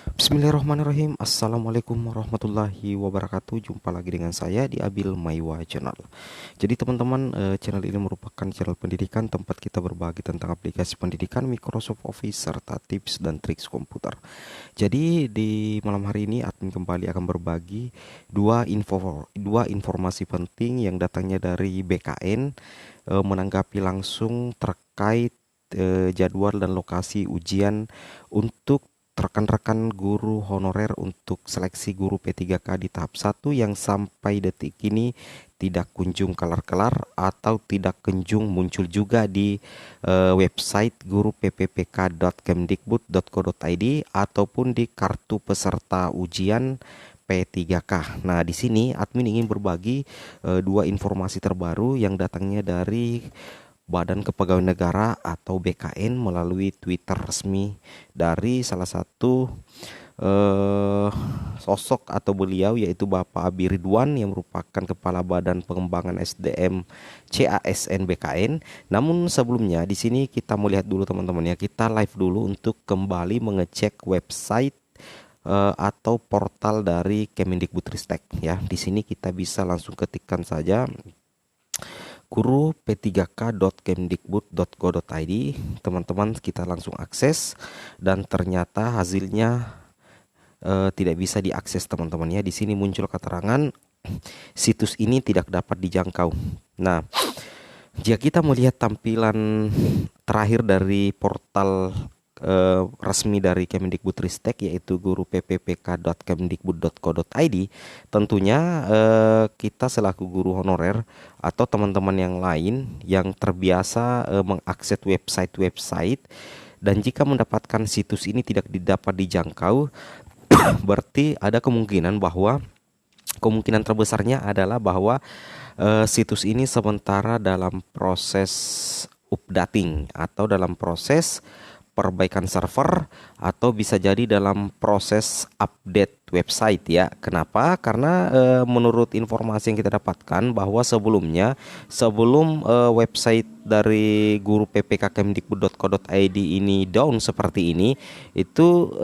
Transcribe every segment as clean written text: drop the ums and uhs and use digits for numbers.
Bismillahirrahmanirrahim. Assalamualaikum warahmatullahi wabarakatuh. Jumpa lagi dengan saya di Abil Maiwa Channel. Jadi teman-teman, channel ini merupakan channel pendidikan tempat kita berbagi tentang aplikasi pendidikan Microsoft Office serta tips dan triks komputer. Jadi di malam hari ini admin kembali akan berbagi dua informasi penting yang datangnya dari BKN, menanggapi langsung terkait jadwal dan lokasi ujian untuk rekan-rekan guru honorer untuk seleksi guru P3K di tahap 1 yang sampai detik ini tidak kunjung kelar-kelar atau tidak kunjung muncul juga di website guruppk.kemdikbud.co.id ataupun di kartu peserta ujian P3K. Nah, di sini admin ingin berbagi dua informasi terbaru yang datangnya dari Badan Kepegawaian Negara atau BKN melalui Twitter resmi dari salah satu eh, sosok atau beliau, yaitu Bapak Abi Ridwan yang merupakan Kepala Badan Pengembangan SDM CASN BKN. Namun sebelumnya di sini kita melihat dulu teman-teman ya, kita live dulu untuk kembali mengecek website atau portal dari Kemendikbudristek ya. Di sini kita bisa langsung ketikkan saja guru p3k.kemdikbud.go.id. Teman-teman, kita langsung akses dan ternyata hasilnya tidak bisa diakses teman-teman ya. Di sini muncul keterangan situs ini tidak dapat dijangkau. Nah, jika kita melihat tampilan terakhir dari portal resmi dari Kemendikbudristek, yaitu guru pppk.kemdikbud.co.id, tentunya kita selaku guru honorer atau teman-teman yang lain yang terbiasa mengakses website-website dan jika mendapatkan situs ini tidak dapat dijangkau, berarti ada kemungkinan terbesarnya adalah bahwa situs ini sementara dalam proses updating atau dalam proses perbaikan server atau bisa jadi dalam proses update website ya. Kenapa? Karena menurut informasi yang kita dapatkan bahwa sebelum website dari guru ppk kemdikbud.co.id ini down seperti ini, itu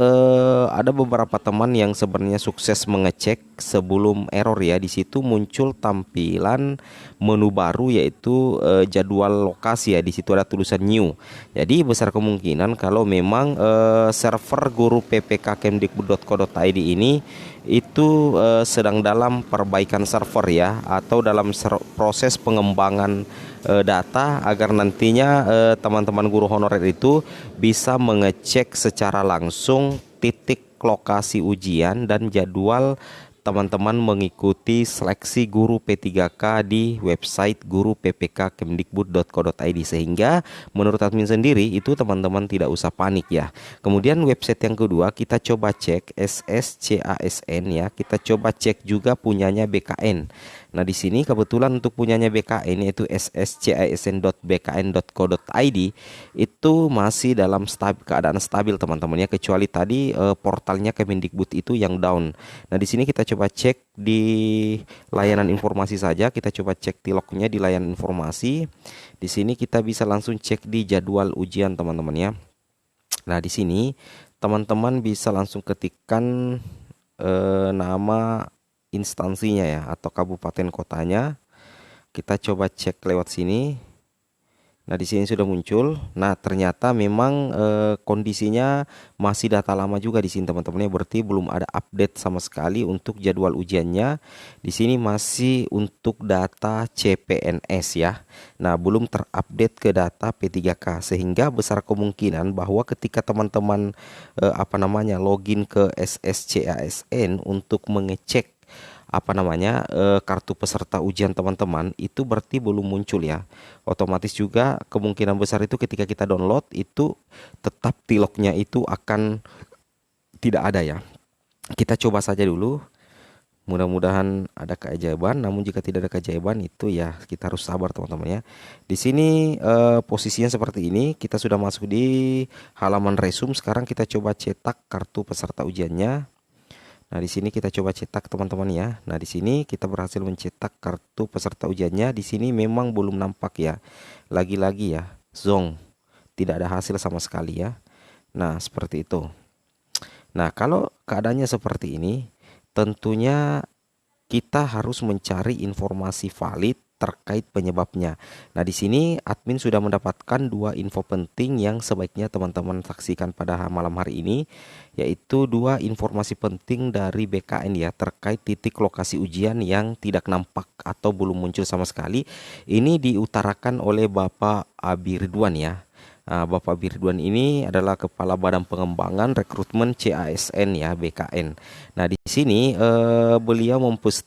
ada beberapa teman yang sebenarnya sukses mengecek sebelum error ya. Di situ muncul tampilan menu baru, yaitu jadwal lokasi ya. Di situ ada tulisan new. Jadi besar kemungkinan kalau memang server guru ppk.kemdikbud.co.id ini itu sedang dalam perbaikan server ya, atau dalam proses pengembangan data agar nantinya teman-teman guru honorer itu bisa mengecek secara langsung titik lokasi ujian dan jadwal teman-teman mengikuti seleksi guru P3K di website guruppk.kemdikbud.co.id, sehingga menurut admin sendiri itu teman-teman tidak usah panik ya. Kemudian website yang kedua kita coba cek SSCASN ya, kita coba cek juga punyanya BKN. Nah, di sini kebetulan untuk punyanya BKN yaitu sscisn.bkn.co.id itu masih dalam keadaan stabil teman-teman ya, kecuali tadi portalnya Kemendikbud itu yang down. Nah, di sini kita coba cek di layanan informasi saja, kita coba cek di lognya di layanan informasi. Di sini kita bisa langsung cek di jadwal ujian teman-teman ya. Nah, di sini teman-teman bisa langsung ketikkan nama instansinya ya atau kabupaten kotanya. Kita coba cek lewat sini. Nah, di sini sudah muncul. Nah, ternyata memang kondisinya masih data lama juga di sini teman-teman ya. Berarti belum ada update sama sekali untuk jadwal ujiannya. Di sini masih untuk data CPNS ya. Nah, belum terupdate ke data P3K, sehingga besar kemungkinan bahwa ketika teman-teman login ke SSCASN untuk mengecek kartu peserta ujian teman-teman, itu berarti belum muncul ya. Otomatis juga kemungkinan besar itu ketika kita download itu tetap tiloknya itu akan tidak ada ya. Kita coba saja dulu. Mudah-mudahan ada keajaiban. Namun jika tidak ada keajaiban itu ya kita harus sabar teman-teman ya. Di sini posisinya seperti ini. Kita sudah masuk di halaman resume. Sekarang kita coba cetak kartu peserta ujiannya. Nah, di sini kita coba cetak teman-teman ya. Nah, di sini kita berhasil mencetak kartu peserta ujiannya. Di sini memang belum nampak ya. Lagi-lagi ya, zong. Tidak ada hasil sama sekali ya. Nah, seperti itu. Nah, kalau keadaannya seperti ini, tentunya kita harus mencari informasi valid terkait penyebabnya. Nah, di sini admin sudah mendapatkan dua info penting yang sebaiknya teman-teman saksikan pada malam hari ini, yaitu dua informasi penting dari BKN ya terkait titik lokasi ujian yang tidak nampak atau belum muncul sama sekali. Ini diutarakan oleh Bapak Abi Ridwan ya. Bapak Birduan ini adalah Kepala Badan Pengembangan Rekrutmen CASN ya BKN. Nah di sini beliau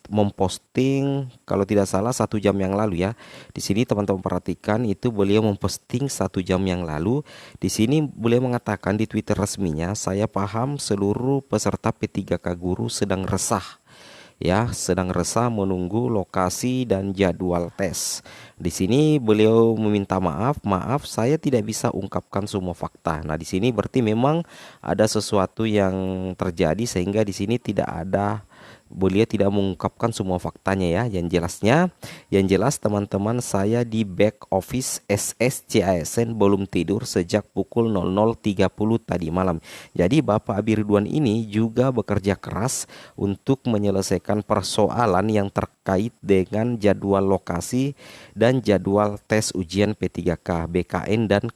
memposting kalau tidak salah 1 jam yang lalu ya. Di sini teman-teman perhatikan itu beliau memposting 1 jam yang lalu. Di sini beliau mengatakan di Twitter resminya, saya paham seluruh peserta P3K Guru sedang resah ya, sedang resah menunggu lokasi dan jadwal tes. Di sini beliau meminta maaf saya tidak bisa ungkapkan semua fakta. Nah, di sini berarti memang ada sesuatu yang terjadi sehingga di sini tidak ada, beliau tidak mengungkapkan semua faktanya ya. Yang jelas teman-teman, saya di back office SSCASN belum tidur sejak pukul 00.30 tadi malam. Jadi Bapak Abi Ridwan ini juga bekerja keras untuk menyelesaikan persoalan yang terkait dengan jadwal lokasi dan jadwal tes ujian P3K, BKN dan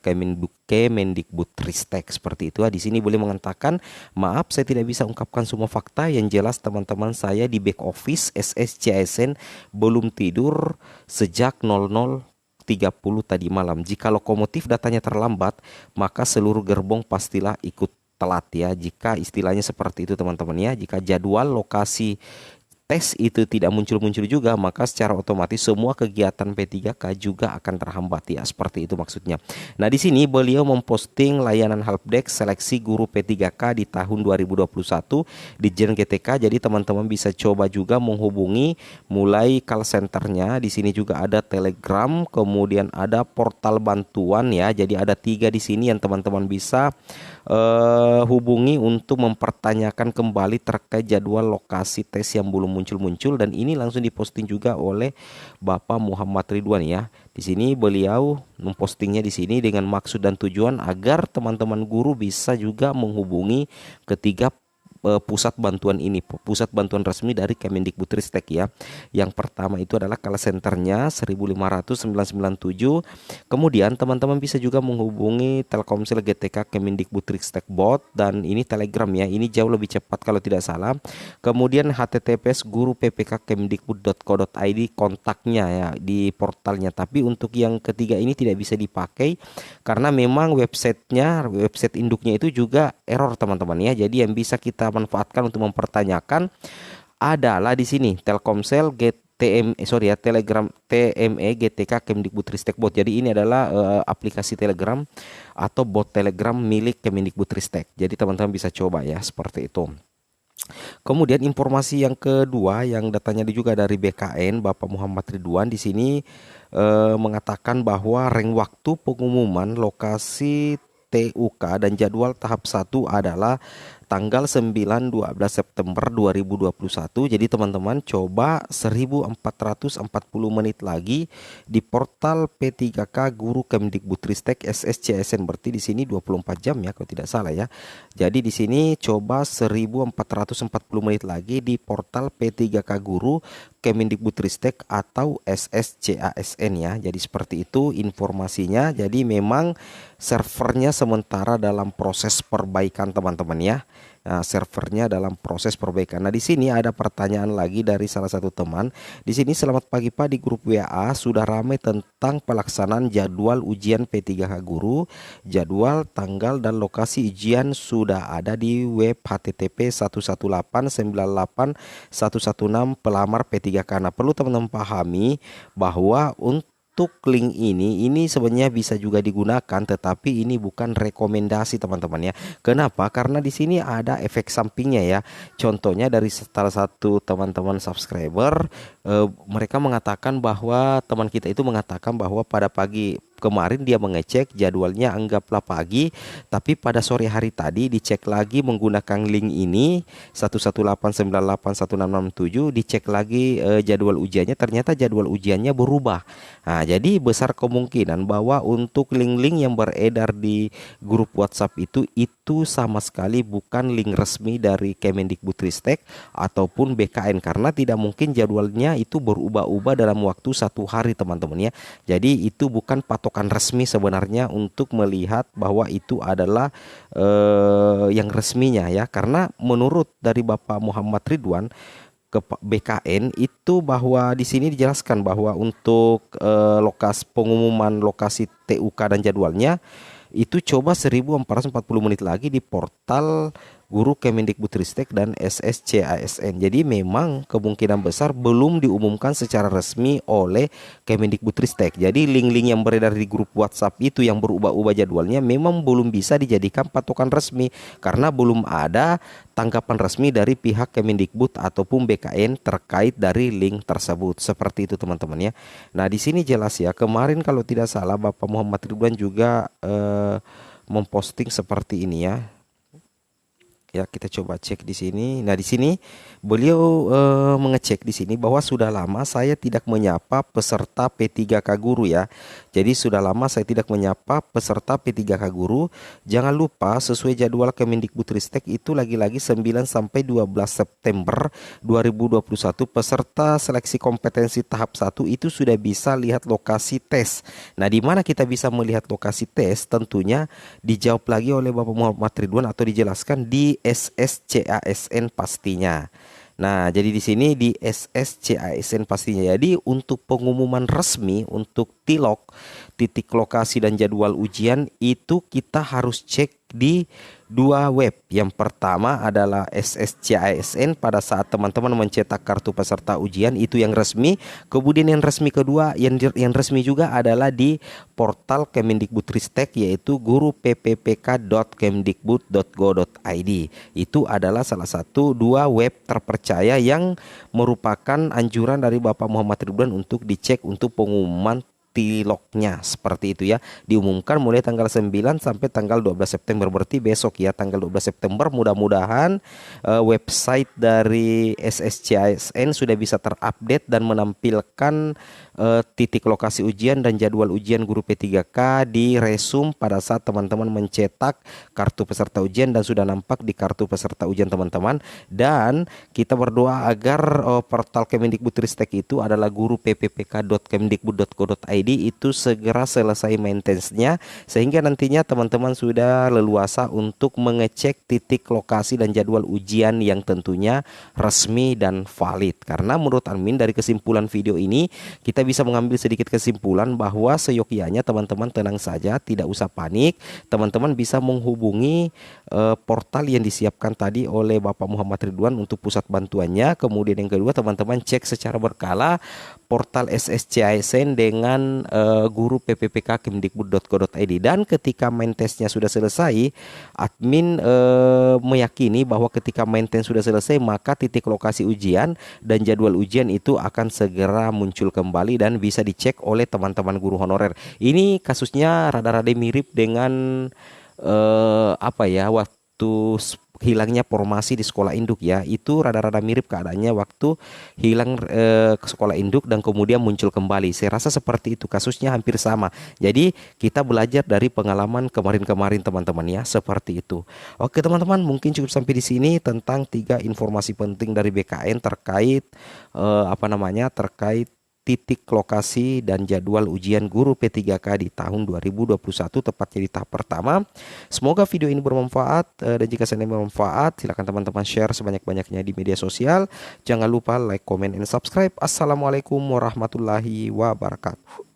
Kemendikbudristek seperti itu. Di sini boleh mengatakan, maaf saya tidak bisa ungkapkan semua fakta. Yang jelas teman-teman, saya di back office SSCSN belum tidur sejak 00.30 tadi malam. Jika lokomotif datanya terlambat, maka seluruh gerbong pastilah ikut telat ya. Jika istilahnya seperti itu teman-teman ya. Jika jadwal lokasi tes itu tidak muncul-muncul juga, maka secara otomatis semua kegiatan P3K juga akan terhambat ya, seperti itu maksudnya. Nah, di sini beliau memposting layanan helpdesk seleksi guru P3K di tahun 2021 di Jen GTK. Jadi teman-teman bisa coba juga menghubungi mulai call centernya. Di sini juga ada Telegram, kemudian ada portal bantuan ya. Jadi ada 3 di sini yang teman-teman bisa hubungi untuk mempertanyakan kembali terkait jadwal lokasi tes yang belum muncul-muncul, dan ini langsung diposting juga oleh Bapak Muhammad Ridwan ya. Di sini beliau mempostingnya di sini dengan maksud dan tujuan agar teman-teman guru bisa juga menghubungi ketiga pusat bantuan ini, pusat bantuan resmi dari Kemendikbudristek ya. Yang pertama itu adalah call centernya 1500997. Kemudian teman-teman bisa juga menghubungi Telkomsel GTK Kemendikbudristek bot, dan ini Telegram ya. Ini jauh lebih cepat kalau tidak salah. Kemudian https guru.ppk.kemdikbud.co.id kontaknya ya di portalnya. Tapi untuk yang ketiga ini tidak bisa dipakai karena memang website induknya itu juga error teman-teman ya. Jadi yang bisa kita manfaatkan untuk mempertanyakan adalah di sini Telkomsel Telegram TME GTK Kemdikbudristek bot. Jadi ini adalah aplikasi Telegram atau bot Telegram milik Kemendikbudristek. Jadi teman-teman bisa coba ya, seperti itu. Kemudian informasi yang kedua yang datanya juga dari BKN, Bapak Muhammad Ridwan di sini mengatakan bahwa reng waktu pengumuman lokasi TUK dan jadwal tahap 1 adalah tanggal 9-12 September 2021. Jadi teman-teman coba 1440 menit lagi di portal P3K Guru Kemdikbudristek SSCSN, berarti di sini 24 jam ya kalau tidak salah ya. Jadi di sini coba 1440 menit lagi di portal P3K Guru Kemendikbudristek atau SSCASN ya. Jadi seperti itu informasinya. Jadi memang servernya sementara dalam proses perbaikan teman-teman ya. Nah, servernya dalam proses perbaikan. Nah, di sini ada pertanyaan lagi dari salah satu teman. Di sini, selamat pagi Pak, di grup WA sudah ramai tentang pelaksanaan jadwal ujian P3K Guru. Jadwal, tanggal dan lokasi ujian sudah ada di web http 118981116 pelamar P3K. Nah, perlu teman-teman pahami bahwa untuk link ini sebenarnya bisa juga digunakan, tetapi ini bukan rekomendasi teman-teman ya. Kenapa? Karena di sini ada efek sampingnya ya. Contohnya dari salah satu teman-teman subscriber, mereka mengatakan bahwa teman kita itu mengatakan bahwa pada pagi kemarin dia mengecek jadwalnya anggaplah pagi, tapi pada sore hari tadi dicek lagi menggunakan link ini 118981667, dicek lagi jadwal ujiannya, ternyata jadwal ujiannya berubah. Nah, jadi besar kemungkinan bahwa untuk link-link yang beredar di grup WhatsApp itu sama sekali bukan link resmi dari Kemendikbudristek ataupun BKN, karena tidak mungkin jadwalnya itu berubah-ubah dalam waktu 1 hari teman-teman ya. Jadi itu bukan patokan resmi sebenarnya untuk melihat bahwa itu adalah yang resminya ya, karena menurut dari Bapak Muhammad Ridwan ke BKN itu, bahwa di sini dijelaskan bahwa untuk lokasi pengumuman lokasi TUK dan jadwalnya itu coba 1440 menit lagi di portal Guru Kemendikbudristek dan SSCASN. Jadi memang kemungkinan besar belum diumumkan secara resmi oleh Kemendikbudristek. Jadi link-link yang beredar di grup WhatsApp itu yang berubah-ubah jadwalnya memang belum bisa dijadikan patokan resmi, karena belum ada tanggapan resmi dari pihak Kemendikbud ataupun BKN terkait dari link tersebut. Seperti itu teman-teman ya. Nah, di sini jelas ya, kemarin kalau tidak salah Bapak Muhammad Ridwan juga memposting seperti ini ya. Ya, kita coba cek di sini. Nah, di sini beliau mengecek di sini bahwa sudah lama saya tidak menyapa peserta P3K Guru ya. Jadi sudah lama saya tidak menyapa peserta P3K Guru. Jangan lupa sesuai jadwal Kemendikbudristek itu lagi-lagi 9 sampai 12 September 2021 peserta seleksi kompetensi tahap 1 itu sudah bisa lihat lokasi tes. Nah, di mana kita bisa melihat lokasi tes? Tentunya dijawab lagi oleh Bapak Muhammad Ridwan atau dijelaskan di SSCASN pastinya. Nah, jadi di sini di SSCASN pastinya. Jadi untuk pengumuman resmi untuk TILOK, titik lokasi dan jadwal ujian itu kita harus cek di 2 web. Yang pertama adalah SSCASN pada saat teman-teman mencetak kartu peserta ujian, itu yang resmi. Kemudian yang resmi kedua yang resmi juga adalah di portal Kemendikbudristek, yaitu guruppk.kemdikbud.go.id. Itu adalah salah satu 2 web terpercaya yang merupakan anjuran dari Bapak Muhammad Ridwan untuk dicek untuk pengumuman tiloknya, seperti itu ya. Diumumkan mulai tanggal 9 sampai tanggal 12 September, berarti besok ya, tanggal 12 September. Mudah-mudahan website dari SSCASN sudah bisa terupdate dan menampilkan titik lokasi ujian dan jadwal ujian guru P3K di resume pada saat teman-teman mencetak kartu peserta ujian dan sudah nampak di kartu peserta ujian teman-teman. Dan kita berdoa agar portal Kemendikbudristek itu adalah guruppk.kemdikbud.go.id itu segera selesai maintenance-nya, sehingga nantinya teman-teman sudah leluasa untuk mengecek titik lokasi dan jadwal ujian yang tentunya resmi dan valid. Karena menurut admin dari kesimpulan video ini kita bisa mengambil sedikit kesimpulan bahwa seyogyanya teman-teman tenang saja, tidak usah panik. Teman-teman bisa menghubungi portal yang disiapkan tadi oleh Bapak Muhammad Ridwan untuk pusat bantuannya. Kemudian yang kedua, teman-teman cek secara berkala portal SSCASN dengan guru PPPK kemdikbud.go.id. Dan ketika main testnya sudah selesai, admin meyakini bahwa ketika main test sudah selesai, maka titik lokasi ujian dan jadwal ujian itu akan segera muncul kembali dan bisa dicek oleh teman-teman guru honorer. Ini kasusnya rada-rada mirip dengan apa ya, waktu hilangnya formasi di sekolah induk ya. Itu rada-rada mirip keadaannya waktu hilang ke sekolah induk dan kemudian muncul kembali. Saya rasa seperti itu, kasusnya hampir sama. Jadi kita belajar dari pengalaman kemarin-kemarin teman-teman ya, seperti itu. Oke teman-teman, mungkin cukup sampai di sini tentang 3 informasi penting dari BKN terkait terkait titik lokasi dan jadwal ujian guru P3K di tahun 2021, tepatnya di tahap pertama. Semoga video ini bermanfaat, dan jika seandainya bermanfaat, silakan teman-teman share sebanyak-banyaknya di media sosial. Jangan lupa like, comment, and subscribe. Assalamualaikum warahmatullahi wabarakatuh.